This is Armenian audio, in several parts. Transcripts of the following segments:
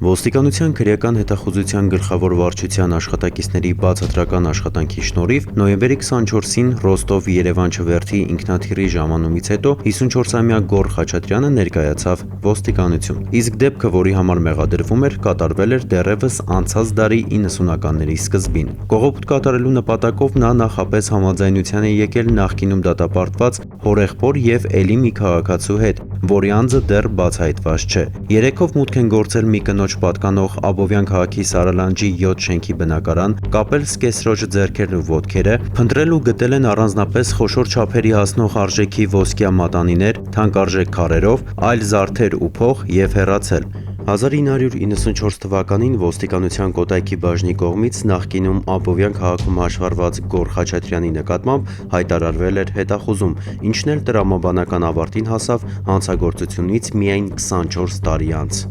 Ոստիկանության քրեական հետախուզության գլխավոր վարչության աշխատակիցների բացատրական աշխատանքի շնորհիվ նոյեմբերի 24-ին Ռոստով-Երևան չվերթի ինքնաթիռի ժամանումից հետո 54-ամյա Գոռ Խաչատրյանը ներկայացավ ոստիկանություն։ Իսկ դեպքը, որի համար մեղադրվում էր, կատարվել էր դեռևս անցած դարի 90-ականների սկզբին։ Կողոպուտ կատարելու նպատակով նա նախապես համաձայնության է եկել նախկինում դատապարտված հորեղբոր եւ էլի մի քաղաքացու հետ, որի անձը դեռ բացահայտված չէ։ Երեքով մուտք են գործել մի կնոջ պատկանող Աբովյան քաղաքի Սարալանջի 7 շենքի բնակարան, կապել սկեսրոջ ձեռքերն ու ոտքերը, փնտրել ու գտել են առանձնապես խոշոր չափերի հասնող արժեքի ոսկյա մատանիներ, թանկարժեք քարերով, այլ զարդեր ու փող եւ հեռացել։ 1994 թվականին ոստիկանության Կոտայքի բաժնի կողմից նախկինում Աբովյան քաղաքում հաշվառված Գոռ Խաչատրյանի նկատմամբ հայտարարվել էր հետախուզում, ինչն էլ տրամաբանական ավարտին հասավ հանցագործությունից միայն 24 տարի անց։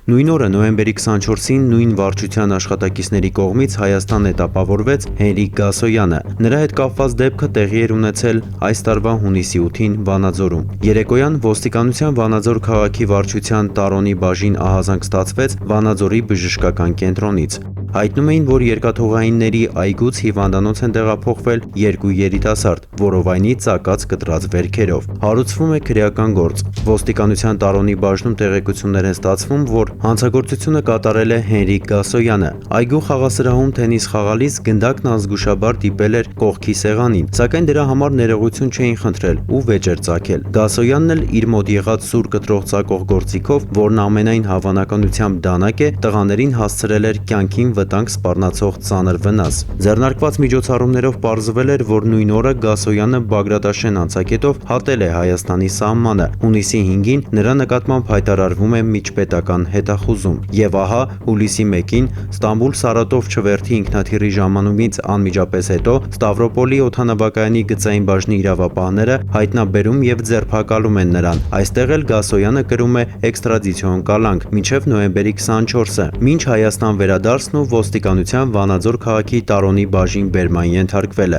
Նույն օրը նոյեմբերի 24-ին նույն վարչության աշխատակիցների կողմից Հայաստան հետապավորվեց Հենրիկ Գասոյանը։ Նրա հետ կապված դեպքը տեղի էր ունեցել այս տարվա հունիսի 8-ին Վանաձորում։ Երեկոյան ոստիկանության Վանաձոր քաղաքի վարչության Տարոնի բաժին ահազանգ ստացվեց Վանաձորի բժշկական կենտրոնից։ Հայտնում էին, որ երկաթուղայինների այգուց հիվանդանոց են տեղափոխվել երկու երիտասարդ, որովայնի ծակած կտրած վերքերով։ Հարուցվում է քրեական գործ։ Ոստիկանության Տարոնի բաժնում տեղեկություններ են ստացվում, որ հանցագործությունը կատարել է Հենրիկ Գասոյանը։ Այգու խաղասրահում թենիս խաղալիս գնդակն անզգուշաբար դիպել էր կողքի սեղանին, սակայն դրա համար ներողություն չէին խնդրել ու վեճ էր ծագել։ Գասոյանն էլ իր մոտ եղած սուր կտրող ծակող գործիքով, որն ամենայն հավանականությամբ դանակ է, տղաներին հասցրել էր կյանքին վտանգ սպառնացող ծանր վնաս։ Ձեռնարկված միջոցառումներով պարզվել էր, որ նույն օրը Գասոյանը Բագրատաշեն անցակետով հատել է Հայաստանի սահմանը։ Հունիսի 5-ին նրա նկատմամբ հայտարարվում է միջպետական հետախուզում։ Եվ ահա հուլիսի 1-ին Ստամբուլ-Սարատով չվերթի ինքնաթիռի ժամանումից անմիջապես հետո Ստավրոպոլի օդանավակայանի գծային բաժնի իրավապահները հայտնաբերում եւ ձերբակալում են նրան։ Այստեղ էլ Գասոյանը կրում է էքստրադիցիոն կալանք մինչև նոյեմբերի 24-ը, մինչ Հայաստան վերադարձն ու ոստիկանության Վանաձոր քաղաքի Տարոնի բաժին բերման ենթարկվելը։